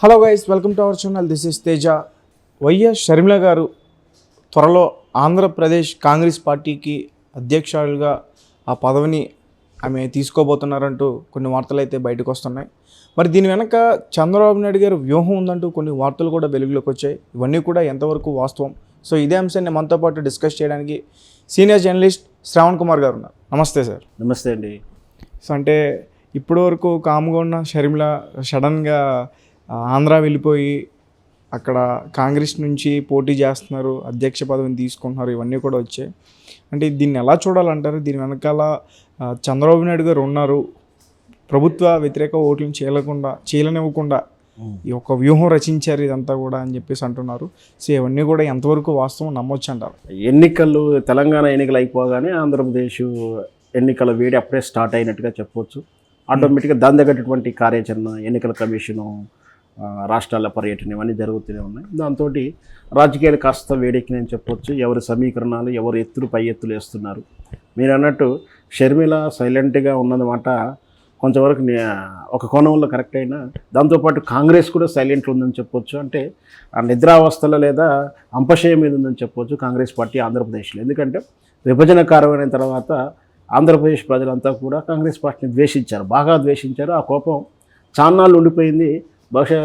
Hello guys, welcome to our channel. This is Teja. YS Sharmila గారు త్వరలో ఆంధ్రప్రదేశ్ కాంగ్రెస్ పార్టీకి అధ్యక్షులుగా ఆ పదవిని ఆమె తీసుకోబోతున్నారంటూ కొన్ని వార్తలు అయితే బయటకు వస్తున్నాయి. మరి దీని వెనక చంద్రబాబు నాయుడు గారు వ్యూహం ఉందంటూ కొన్ని వార్తలు కూడా వెలుగులోకి వచ్చాయి. ఇవన్నీ కూడా ఎంతవరకు వాస్తవం? సో ఇదే అంశాన్ని మనతో పాటు డిస్కస్ చేయడానికి సీనియర్ జర్నలిస్ట్ శ్రావణ్ కుమార్ గారు ఉన్నారు. నమస్తే సార్. నమస్తే అండి. సో అంటే ఇప్పటివరకు కామ్గా ఉన్న షర్మిల సడన్గా ఆంధ్ర వెళ్ళిపోయి అక్కడ కాంగ్రెస్ నుంచి పోటీ చేస్తున్నారు, అధ్యక్ష పదవిని తీసుకుంటున్నారు, ఇవన్నీ కూడా వచ్చాయి. అంటే దీన్ని ఎలా చూడాలంటారు? దీని వెనకాల చంద్రబాబు నాయుడు గారు ఉన్నారు, ప్రభుత్వ వ్యతిరేక ఓట్లను చేయలనివ్వకుండా ఈ యొక్క వ్యూహం రచించారు ఇదంతా కూడా అని చెప్పేసి అంటున్నారు. సో ఇవన్నీ కూడా ఎంతవరకు వాస్తవం నమ్మొచ్చు అంటారు? తెలంగాణ ఎన్నికలు అయిపోగానే ఆంధ్రప్రదేశ్ ఎన్నికల వేడి అప్పుడే స్టార్ట్ అయినట్టుగా చెప్పవచ్చు. ఆటోమేటిక్గా దాని తగ్గటువంటి కార్యాచరణ, ఎన్నికల కమిషను, రాష్ట్రాల పర్యటన ఇవన్నీ జరుగుతూనే ఉన్నాయి. దాంతో రాజకీయాలు కాస్త వేడెక్కినని చెప్పొచ్చు. ఎవరి సమీకరణాలు, ఎవరు ఎత్తులు పై ఎత్తులు వేస్తున్నారు. మీరు అన్నట్టు షర్మిల సైలెంట్గా ఉన్నదన్నమాట కొంతవరకు ఒక కోణంలో కరెక్ట్ అయినా, దాంతోపాటు కాంగ్రెస్ కూడా సైలెంట్ ఉందని చెప్పొచ్చు. అంటే ఆ నిద్రావస్థలో లేదా అంపశయం మీద ఉందని చెప్పొచ్చు కాంగ్రెస్ పార్టీ ఆంధ్రప్రదేశ్లో. ఎందుకంటే విభజన కారణమైన తర్వాత ఆంధ్రప్రదేశ్ ప్రజలంతా కూడా కాంగ్రెస్ పార్టీని ద్వేషించారు, బాగా ద్వేషించారు. ఆ కోపం చాన్నాళ్ళు ఉండిపోయింది. బహుశా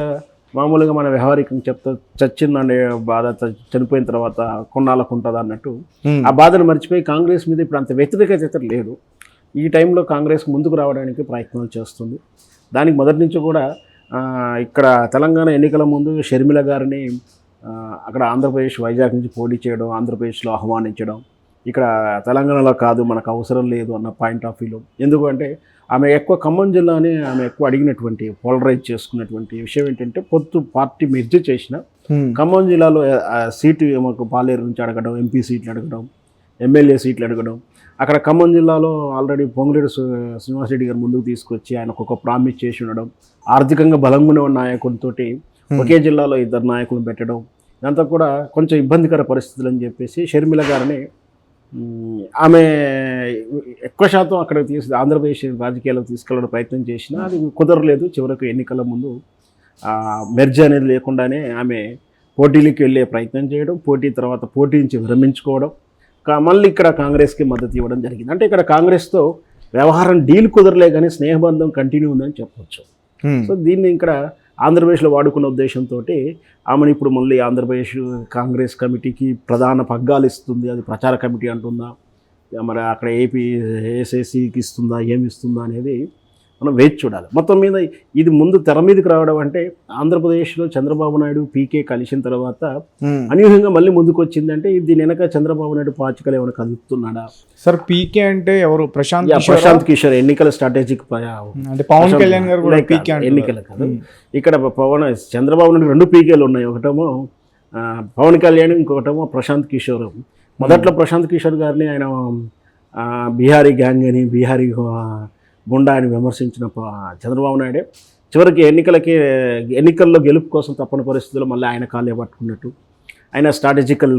మామూలుగా మన వ్యవహారికంగా చచ్చిందండి బాధ, చనిపోయిన తర్వాత కొన్నాళ్ళకు ఉంటుంది అన్నట్టు ఆ బాధను మర్చిపోయి కాంగ్రెస్ మీద ఇప్పుడు అంత వ్యతిరేకత లేదు. ఈ టైంలో కాంగ్రెస్ ముందుకు రావడానికి ప్రయత్నాలు చేస్తుంది. దానికి మొదటి నుంచి కూడా ఇక్కడ తెలంగాణ ఎన్నికల ముందు షర్మిల గారిని అక్కడ ఆంధ్రప్రదేశ్ వైజాగ్ నుంచి పోటీ చేయడం, ఆంధ్రప్రదేశ్లో ఆహ్వానించడం, ఇక్కడ తెలంగాణలో కాదు మనకు అవసరం లేదు అన్న పాయింట్ ఆఫ్ వ్యూలో. ఎందుకంటే ఆమె ఎక్కువ ఖమ్మం జిల్లాని ఆమె ఎక్కువ అడిగినటువంటి, పోలరైజ్ చేసుకున్నటువంటి విషయం ఏంటంటే పొత్తు పార్టీ మెర్జ్ చేసిన ఖమ్మం జిల్లాలో సీటు మాకు పాలేరు నుంచి అడగడం, ఎంపీ సీట్లు అడగడం, ఎమ్మెల్యే సీట్లు అడగడం. అక్కడ ఖమ్మం జిల్లాలో ఆల్రెడీ పొంగులేడు శ్రీనివాసరెడ్డి గారు ముందుకు తీసుకొచ్చి ఆయనకు ఒక ప్రామిస్ చేసి ఉండడం, ఆర్థికంగా బలంగా ఉన్న నాయకులతో ఒకే జిల్లాలో ఇద్దరు నాయకులను పెట్టడం, ఇదంతా కూడా కొంచెం ఇబ్బందికర పరిస్థితులు అని చెప్పేసి షర్మిల గారిని ఆమె ఎక్కువ శాతం అక్కడ ఆంధ్రప్రదేశ్ రాజకీయాలకు తీసుకెళ్ళడం ప్రయత్నం చేసినా అది కుదరలేదు. చివరకు ఎన్నికల ముందు మెర్జ్ అనేది లేకుండానే ఆమె పోటీలకు వెళ్ళే ప్రయత్నం చేయడం, పోటీ తర్వాత పోటీ నుంచి విరమించుకోవడం, మళ్ళీ ఇక్కడ కాంగ్రెస్కి మద్దతు ఇవ్వడం జరిగింది. అంటే ఇక్కడ కాంగ్రెస్తో వ్యవహారం డీల్ కుదరలే కానీ స్నేహబంధం కంటిన్యూ ఉందని చెప్పవచ్చు. సో దీన్ని ఇక్కడ ఆంధ్రప్రదేశ్లో వాడుకున్న ఉద్దేశంతో ఆమెను ఇప్పుడు మళ్ళీ ఆంధ్రప్రదేశ్ కాంగ్రెస్ కమిటీకి ప్రధాన పగ్గాలు ఇస్తుంది. అది ప్రచార కమిటీ అంటుందా, మరి అక్కడ ఏసీకి ఇస్తుందా, ఏమి ఇస్తుందా అనేది మనం వేచి చూడాలి. మొత్తం మీద ఇది ముందు తెర మీదకి రావడం అంటే ఆంధ్రప్రదేశ్లో చంద్రబాబు నాయుడు పీకే కలిసిన తర్వాత అనూహ్యంగా మళ్ళీ ముందుకు వచ్చిందంటే దీని వెనక చంద్రబాబు నాయుడు పాచికలు ఏమైనా కదుపుతున్నాడా? సార్ పీకే అంటే ఎవరు? ప్రశాంత్ కిషోర్ ఎన్నికల స్ట్రాటజిక్ అంటే పవన్ కళ్యాణ్ గారు కూడా పీకే ఎన్నికల కాదు. ఇక్కడ చంద్రబాబు నాయుడు రెండు పీకేలు ఉన్నాయి. ఒకటేమో పవన్ కళ్యాణ్, ఇంకొకటేమో ప్రశాంత్ కిషోర్. మొదట్లో ప్రశాంత్ కిషోర్ గారిని ఆయన బీహారీ గ్యాంగ్ అని, బీహారీ గుండా అని విమర్శించిన చంద్రబాబు నాయుడే చివరికి ఎన్నికల్లో గెలుపు కోసం తప్పని పరిస్థితుల్లో మళ్ళీ ఆయన కాళ్ళే పట్టుకున్నట్టు, ఆయన స్ట్రాటజికల్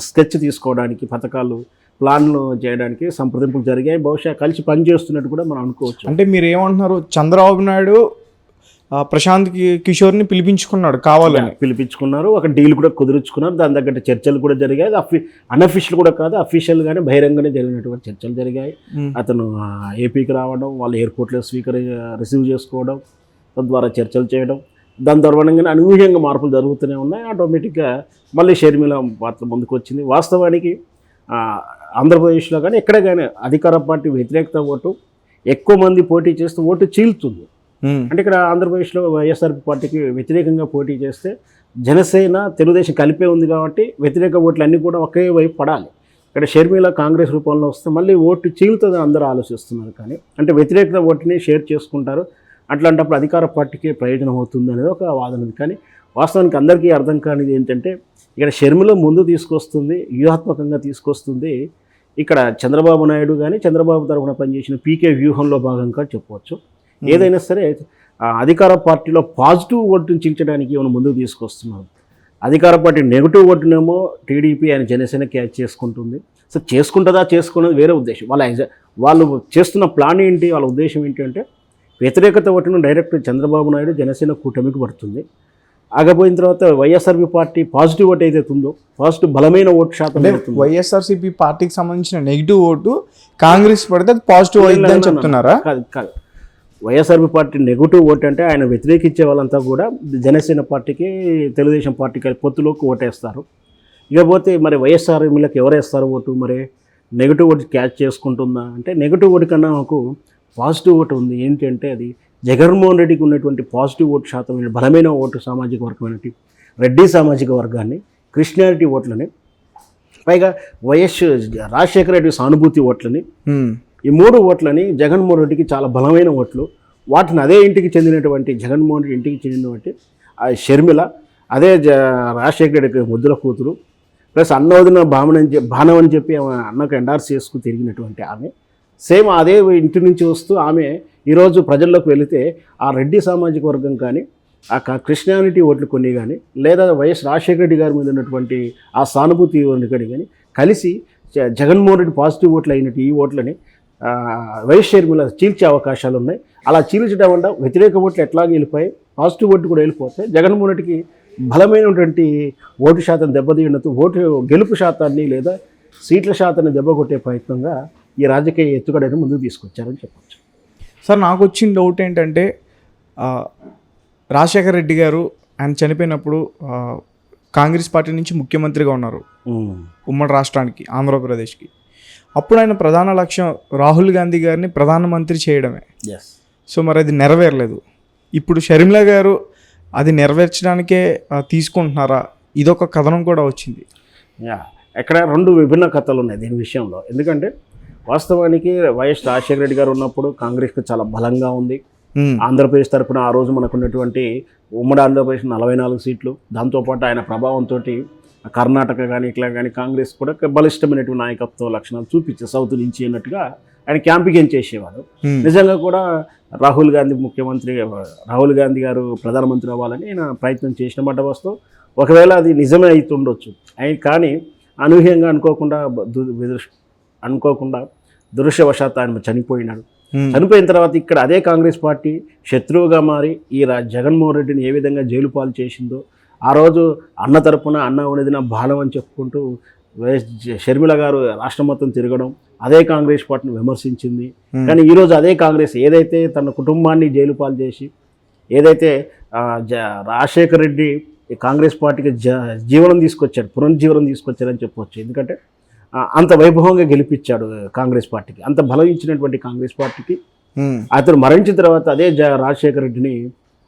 స్కెచ్ తీసుకోవడానికి, పథకాలు ప్లాన్లు చేయడానికి సంప్రదింపులు జరిగాయి. బహుశా కలిసి పనిచేస్తున్నట్టు కూడా మనం అనుకోవచ్చు. అంటే మీరు ఏమంటున్నారు? చంద్రబాబు నాయుడు ప్రశాంత్ కిషోర్ని పిలిపించుకున్నారు, ఒక డీల్ కూడా కుదుర్చుకున్నారు. దాని తగ్గట్టు చర్చలు కూడా జరిగాయి. అన్అఫీషియల్ కూడా కాదు, అఫీషియల్గానే బహిరంగానే జరిగినటువంటి చర్చలు జరిగాయి. అతను ఏపీకి రావడం, వాళ్ళు ఎయిర్పోర్ట్లో రిసీవ్ చేసుకోవడం, తద్వారా చర్చలు చేయడం, దాని తర్వాత అనూహ్యంగా మార్పులు జరుగుతూనే ఉన్నాయి. ఆటోమేటిక్గా మళ్ళీ షర్మిల పాత్ర ముందుకు వచ్చింది. వాస్తవానికి ఆంధ్రప్రదేశ్లో కానీ ఎక్కడ కానీ అధికార పార్టీ వ్యతిరేకత ఓటు ఎక్కువ మంది పోటీ చేస్తూ ఓటు చీల్తుంది. అంటే ఇక్కడ ఆంధ్రప్రదేశ్లో వైఎస్ఆర్ పార్టీకి వ్యతిరేకంగా పోటీ చేస్తే జనసేన, తెలుగుదేశం కలిపే ఉంది కాబట్టి వ్యతిరేక ఓట్లు అన్నీ కూడా ఒకే వైపు పడాలి. ఇక్కడ షర్మిల కాంగ్రెస్ రూపంలో వస్తే మళ్ళీ ఓటు చీలుతుంది అందరూ ఆలోచిస్తున్నారు. కానీ అంటే వ్యతిరేక ఓటుని షేర్ చేసుకుంటారు. అట్లాంటప్పుడు అధికార పార్టీకి ప్రయోజనం అవుతుంది అనేది ఒక వాదన ఉంది. కానీ వాస్తవానికి అందరికీ అర్థం కానిది ఏంటంటే ఇక్కడ షర్మిల ముందు తీసుకొస్తుంది, వ్యూహాత్మకంగా తీసుకొస్తుంది. ఇక్కడ చంద్రబాబు నాయుడు కానీ చంద్రబాబు తరఫున పనిచేసిన పీకే వ్యూహంలో భాగంగా చెప్పవచ్చు. ఏదైనా సరే అధికార పార్టీలో పాజిటివ్ ఓటును చీల్చడానికి ఏమైనా ముందుకు తీసుకొస్తున్నారు. అధికార పార్టీ నెగిటివ్ ఓటునేమో టీడీపీ ఆయన జనసేన క్యాచ్ చేసుకుంటుంది. సో చేసుకుంటుందా, చేసుకున్నది వేరే ఉద్దేశం. వాళ్ళు చేస్తున్న ప్లాన్ ఏంటి, వాళ్ళ ఉద్దేశం ఏంటి అంటే వ్యతిరేకత ఓటును డైరెక్ట్ చంద్రబాబు నాయుడు జనసేన కూటమికి పడుతుంది. ఆగపోయిన తర్వాత వైఎస్ఆర్పి పార్టీ పాజిటివ్ ఓటు ఏదైతే ఉందో పాజిటివ్ బలమైన ఓటు శాతం పెరుగుతుంది. వైఎస్ఆర్సీపీ పార్టీకి సంబంధించిన నెగిటివ్ ఓటు కాంగ్రెస్ పడితే అది పాజిటివ్ అయిందని చెప్తున్నారా? కాదు. వైఎస్ఆర్పి పార్టీ నెగిటివ్ ఓటు అంటే ఆయన వ్యతిరేకించే వాళ్ళంతా కూడా జనసేన పార్టీకి తెలుగుదేశం పార్టీకి పొత్తులోకి ఓటేస్తారు. ఇకపోతే మరి వైఎస్ఆర్ఎంలకు ఎవరు వేస్తారు ఓటు? మరి నెగిటివ్ ఓటు క్యాచ్ చేసుకుంటుందా అంటే నెగిటివ్ ఓటు కన్నా మాకు పాజిటివ్ ఓటు ఉంది. ఏంటంటే అది జగన్మోహన్ రెడ్డికి ఉన్నటువంటి పాజిటివ్ ఓటు శాతం బలమైన ఓటు సామాజిక వర్గమైనటువంటి రెడ్డి సామాజిక వర్గాన్ని, క్రిస్టియానిటీ ఓట్లని, పైగా రాజశేఖర రెడ్డి సానుభూతి ఓట్లని, ఈ 3 ఓట్లని జగన్మోహన్ రెడ్డికి చాలా బలమైన ఓట్లు. వాటిని అదే ఇంటికి చెందినటువంటి జగన్మోహన్ రెడ్డి ఇంటికి చెందినటువంటి షర్మిల, అదే రాజశేఖర రెడ్డికి ముద్దుల కూతురు, ప్లస్ అన్నవదిన బాణం అని చెప్పి అన్నకు ఎండార్స్ చేసుకుని తిరిగినటువంటి ఆమె, సేమ్ అదే ఇంటి నుంచి వస్తూ ఆమె ఈరోజు ప్రజల్లోకి వెళితే ఆ రెడ్డి సామాజిక వర్గం కానీ, ఆ క్రిస్టియానిటీ ఓట్లు కొన్ని కానీ, లేదా వైఎస్ రాజశేఖర రెడ్డి గారి మీద ఉన్నటువంటి ఆ సానుభూతి కానీ కలిసి జగన్మోహన్ రెడ్డి పాజిటివ్ ఓట్లు అయినట్టు ఈ ఓట్లని వైఎస్ షర్మిల చీల్చే అవకాశాలు ఉన్నాయి. అలా చీల్చడం వల్ల వ్యతిరేక ఓట్లు ఎట్లాగే వెళ్ళిపోయి పాజిటివ్ ఓట్లు కూడా వెళ్ళిపోతే జగన్మోహన్ రెడ్డికి బలమైనటువంటి ఓటు శాతం దెబ్బతీయడంతో ఓటు గెలుపు శాతాన్ని లేదా సీట్ల శాతాన్ని దెబ్బకొట్టే ప్రయత్నంగా ఈ రాజకీయ ఎత్తుగడని ముందుకు తీసుకొచ్చారని చెప్పచ్చు. సార్, నాకు వచ్చిన డౌట్ ఏంటంటే రాజశేఖర రెడ్డి గారు ఆయన చనిపోయినప్పుడు కాంగ్రెస్ పార్టీ నుంచి ముఖ్యమంత్రిగా ఉన్నారు ఉమ్మడి రాష్ట్రానికి, ఆంధ్రప్రదేశ్కి. అప్పుడు ఆయన ప్రధాన లక్ష్యం రాహుల్ గాంధీ గారిని ప్రధానమంత్రి చేయడమే. సో మరి అది నెరవేరలేదు. ఇప్పుడు షర్మిల గారు అది నెరవేర్చడానికే తీసుకుంటున్నారా? ఇదొక కథనం కూడా వచ్చింది. ఇక్కడ 2 విభిన్న కథలు ఉన్నాయి దీని విషయంలో. ఎందుకంటే వాస్తవానికి వైఎస్ రాజశేఖర రెడ్డి గారు ఉన్నప్పుడు కాంగ్రెస్కి చాలా బలంగా ఉంది. ఆంధ్రప్రదేశ్ తరఫున ఆ రోజు మనకు ఉన్నటువంటి ఉమ్మడి ఆంధ్రప్రదేశ్ 44 సీట్లు, దాంతోపాటు ఆయన ప్రభావంతో కర్ణాటక కానీ ఇట్లా కానీ కాంగ్రెస్ కూడా బలిష్టమైనటువంటి నాయకత్వ లక్షణాలు చూపించే సౌత్ నుంచి అన్నట్టుగా ఆయన క్యాంపెయిన్ చేసేవాడు. నిజంగా కూడా రాహుల్ గాంధీ గారు ప్రధానమంత్రి అవ్వాలని ఆయన ప్రయత్నం చేసిన వాస్తవం. ఒకవేళ అది నిజమే అవుతుండొచ్చు. కానీ అనూహ్యంగా అనుకోకుండా దురదృష్టవశాత్తు ఆయన చనిపోయినాడు. చనిపోయిన తర్వాత ఇక్కడ అదే కాంగ్రెస్ పార్టీ శత్రువుగా మారి ఈ జగన్మోహన్ రెడ్డిని ఏ విధంగా జైలు పాలు చేసిందో, ఆ రోజు అన్న తరపున అన్న ఉన్నదిన బాలం అని చెప్పుకుంటూ షర్మిల గారు రాష్ట్రం మొత్తం తిరగడం, అదే కాంగ్రెస్ పార్టీని విమర్శించింది. కానీ ఈరోజు అదే కాంగ్రెస్ ఏదైతే తన కుటుంబాన్ని జైలు పాలు చేసి, ఏదైతే రాజశేఖర రెడ్డి కాంగ్రెస్ పార్టీకి పునర్జీవనం తీసుకొచ్చారని చెప్పవచ్చు. ఎందుకంటే అంత వైభవంగా గెలిపించాడు కాంగ్రెస్ పార్టీకి, అంత బలం ఇచ్చినటువంటి కాంగ్రెస్ పార్టీకి. అతను మరణించిన తర్వాత అదే రాజశేఖర రెడ్డిని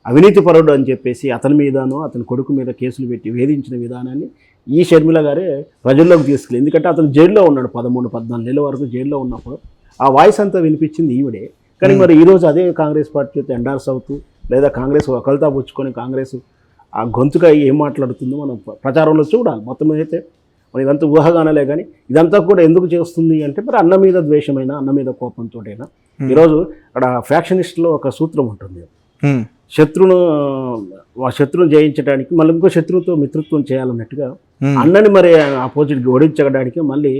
అవినీతి పరుడు అని చెప్పేసి అతని మీదనో అతని కొడుకు మీద కేసులు పెట్టి వేధించిన విధానాన్ని ఈ షర్మిల గారే ప్రజల్లోకి తీసుకెళ్ళి. ఎందుకంటే అతను జైల్లో ఉన్నాడు 13-14 నెలల వరకు జైల్లో ఉన్నప్పుడు ఆ వాయిస్ అంతా వినిపించింది ఈవిడే. కానీ మరి ఈరోజు అదే కాంగ్రెస్ పార్టీతో ఎండార్స్ అవుతూ, లేదా కాంగ్రెస్ ఒకరితో పుచ్చుకొని కాంగ్రెస్ ఆ గొంతుగా ఏం మాట్లాడుతుందో మనం ప్రచారంలో చూడాలి. మొత్తం అయితే మరి ఇదంతా ఊహాగానాలే. కానీ ఇదంతా కూడా ఎందుకు చేస్తుంది అంటే మరి అన్న మీద ద్వేషమైనా, అన్న మీద కోపంతోటైనా. ఈరోజు అక్కడ ఫ్యాక్షనిస్ట్లో ఒక సూత్రం ఉంటుంది, శత్రువును జయించడానికి మళ్ళీ ఇంకో శత్రువుతో మిత్రత్వం చేయాలన్నట్టుగా అన్నని మరి ఆపోజిట్ ఓడించడానికి మళ్ళీ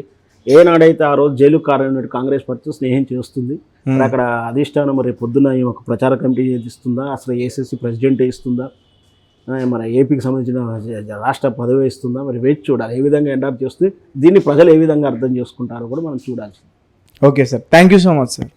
ఏనాడైతే ఆ రోజు జైలు కారణం కాంగ్రెస్ పార్టీతో స్నేహం చేస్తుంది. మరి అక్కడ అధిష్టానం మరి పొద్దున ఒక ప్రచార కమిటీ ఇస్తుందా, అసలు ఏసీసీ ప్రెసిడెంట్ ఇస్తుందా, మన ఏపీకి సంబంధించిన రాష్ట్ర పదవి ఇస్తుందా, మరి వేచి చూడాలి. ఏ విధంగా ఎండాప్ చేస్తుంది, దీన్ని ప్రజలు ఏ విధంగా అర్థం చేసుకుంటారో కూడా మనం చూడాల్సింది. Okay sir, thank you so much sir.